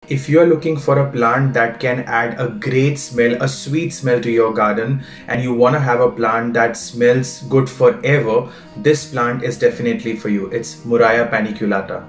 If you are looking for a plant that can add a great smell, a sweet smell to your garden, and you want to have a plant that smells good forever, this plant is definitely for you. It's Murraya paniculata.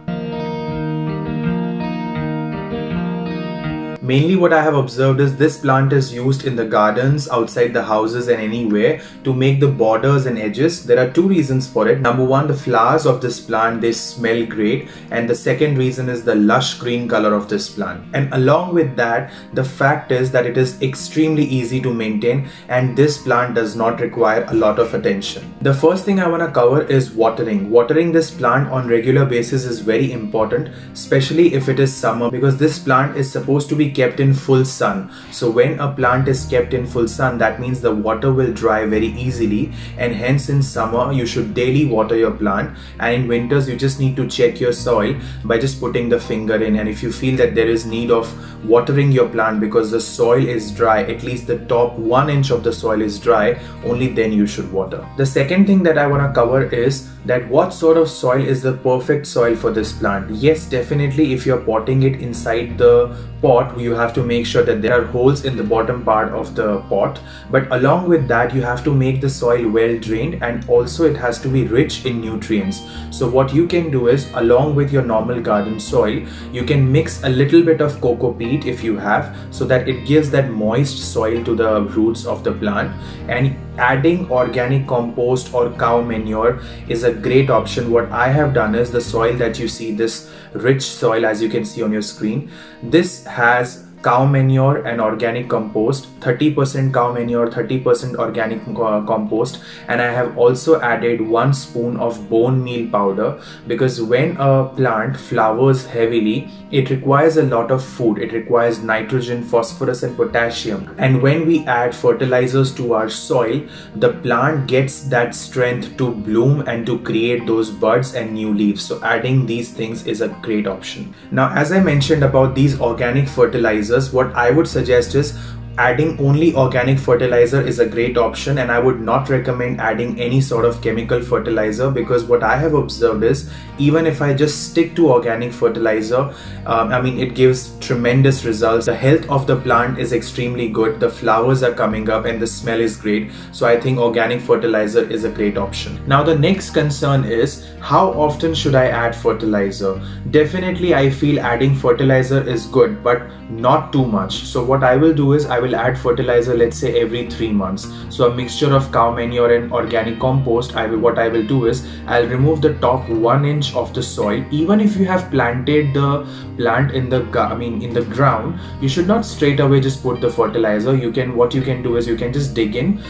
Mainly what I have observed is this plant is used in the gardens, outside the houses and anywhere to make the borders and edges. There are two reasons for it. Number one, the flowers of this plant, they smell great, and the second reason is the lush green color of this plant. And along with that, the fact is that it is extremely easy to maintain and this plant does not require a lot of attention. The first thing I want to cover is watering. Watering this plant on regular basis is very important, especially if it is summer, because this plant is supposed to be kept in full sun. So when a plant is kept in full sun, that means the water will dry very easily, and hence in summer you should daily water your plant, and in winters you just need to check your soil by just putting the finger in, and if you feel that there is need of watering your plant because the soil is dry, at least the top 1 inch of the soil is dry, only then you should water. The second thing that I want to cover is that what sort of soil is the perfect soil for this plant. Yes, definitely if you're potting it inside the pot, you have to make sure that there are holes in the bottom part of the pot, but along with that you have to make the soil well drained, and also it has to be rich in nutrients. So what you can do is, along with your normal garden soil, you can mix a little bit of coco peat if you have, so that it gives that moist soil to the roots of the plant. And adding organic compost or cow manure is a great option. What I have done is, the soil that you see, this rich soil as you can see on your screen, this has cow manure and organic compost, 30% cow manure, 30% organic compost, and I have also added 1 spoon of bone meal powder, because when a plant flowers heavily, it requires a lot of food. It requires nitrogen, phosphorus and potassium, and when we add fertilizers to our soil, the plant gets that strength to bloom and to create those buds and new leaves. So adding these things is a great option. Now, as I mentioned about these organic fertilizers, what I would suggest is adding only organic fertilizer is a great option, and I would not recommend adding any sort of chemical fertilizer, because what I have observed is, even if I just stick to organic fertilizer, it gives tremendous results. The health of the plant is extremely good, the flowers are coming up and the smell is great. So I think organic fertilizer is a great option. Now the next concern is, how often should I add fertilizer? Definitely I feel adding fertilizer is good, but not too much. So what I will do is, I will add fertilizer, let's say every 3 months. So a mixture of cow manure and organic compost. What I will do is, I'll remove the top 1 inch of the soil. Even if you have planted the plant in the ground, you should not straight away just put the fertilizer. What you can do is, you can just dig in,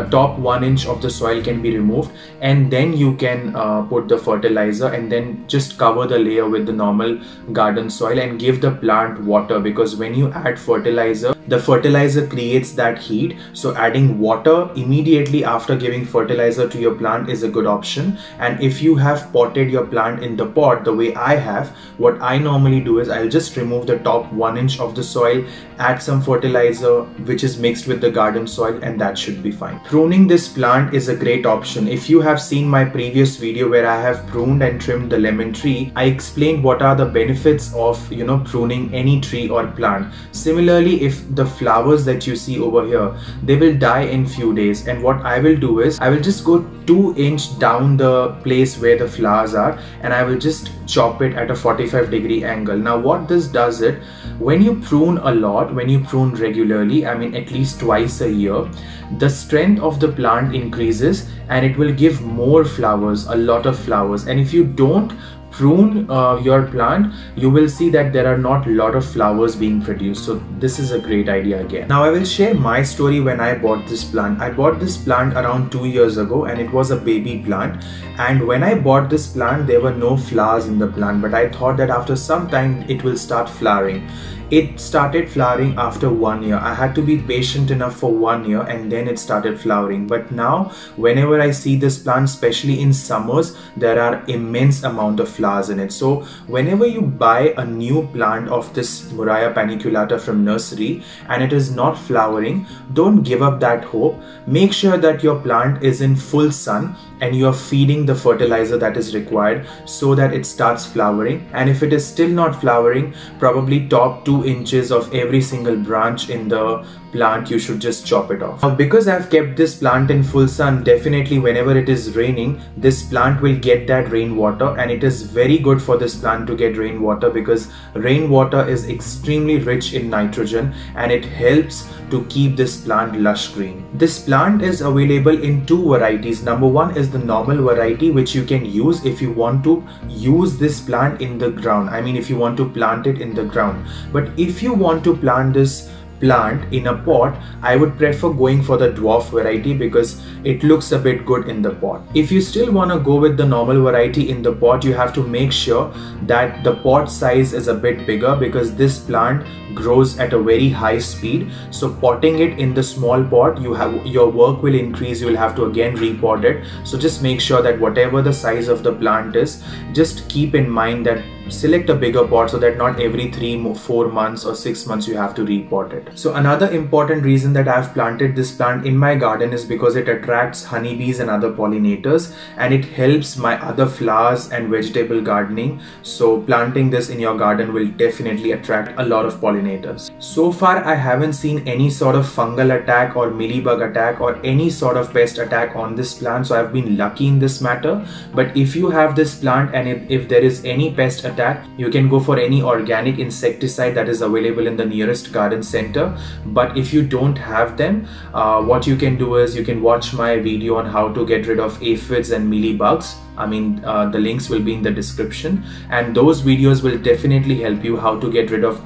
top 1 inch of the soil can be removed, and then you can put the fertilizer, and then just cover the layer with the normal garden soil and give the plant water, because when you add fertilizer, the fertilizer creates that heat. So adding water immediately after giving fertilizer to your plant is a good option. And if you have potted your plant in the pot the way I have, what I normally do is, I'll just remove the top 1 inch of the soil, add some fertilizer which is mixed with the garden soil, and that should be fine. Pruning this plant is a great option. If you have seen my previous video where I have pruned and trimmed the lemon tree, I explained what are the benefits of pruning any tree or plant. Similarly, if the flowers that you see over here, they will die in few days, and what I will do is, I will just go 2 inch down the place where the flowers are, and I will just chop it at a 45-degree angle. Now what this does it, when you prune a lot, when you prune regularly, at least twice a year, the strength of the plant increases and it will give more flowers, a lot of flowers. And if you don't prune your plant, you will see that there are not a lot of flowers being produced. So this is a great idea again. Now I will share my story when I bought this plant. I bought this plant around 2 years ago, and it was a baby plant. And when I bought this plant, there were no flowers in the plant, but I thought that after some time it will start flowering. It started flowering after 1 year. I had to be patient enough for 1 year, and then it started flowering. But now whenever I see this plant, especially in summers, there are immense amount of flowers. flowers in it. So whenever you buy a new plant of this Murraya paniculata from nursery and it is not flowering, don't give up that hope. Make sure that your plant is in full sun and you are feeding the fertilizer that is required so that it starts flowering. And if it is still not flowering, probably top 2 inches of every single branch in the plant, you should just chop it off. Now, because I've kept this plant in full sun, definitely whenever it is raining, this plant will get that rainwater, and it is very good for this plant to get rainwater because rainwater is extremely rich in nitrogen and it helps to keep this plant lush green. This plant is available in 2 varieties. Number 1 is the normal variety, which you can use if you want to use this plant in the ground. I mean, if you want to plant it in the ground. But if you want to plant this plant in a pot, I would prefer going for the dwarf variety because it looks a bit good in the pot. If you still want to go with the normal variety in the pot, you have to make sure that the pot size is a bit bigger because this plant grows at a very high speed. So potting it in the small pot, your work will increase. You will have to again repot it. So just make sure that whatever the size of the plant is, just keep in mind that select a bigger pot so that not every 3-4 months or 6 months you have to repot it. So another important reason that I've planted this plant in my garden is because it attracts honeybees and other pollinators, and it helps my other flowers and vegetable gardening. So planting this in your garden will definitely attract a lot of pollinators. So far I haven't seen any sort of fungal attack or mealybug attack or any sort of pest attack on this plant, so I've been lucky in this matter. But if you have this plant and if there is any pest attack, you can go for any organic insecticide that is available in the nearest garden center. But if you don't have them, what you can do is you can watch my video on how to get rid of aphids and mealybugs. I mean, the links will be in the description, and those videos will definitely help you how to get rid of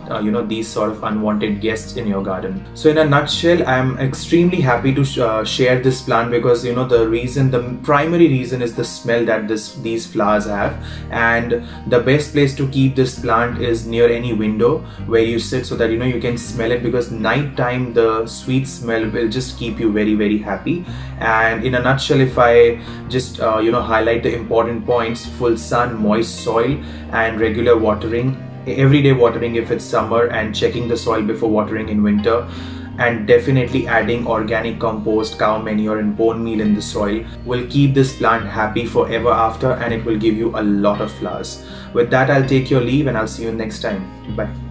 these sort of unwanted guests in your garden. So in a nutshell, I am extremely happy to share this plant because the primary reason is the smell that these flowers have, and the best place to keep this plant is near any window where you sit so that you can smell it, because night time the sweet smell will just keep you very, very happy. And in a nutshell, if I just highlight the important points: full sun, moist soil, and regular watering, everyday watering if it's summer, and checking the soil before watering in winter, and definitely adding organic compost, cow manure and bone meal in the soil will keep this plant happy forever after, and it will give you a lot of flowers. With that, I'll take your leave and I'll see you next time. Bye.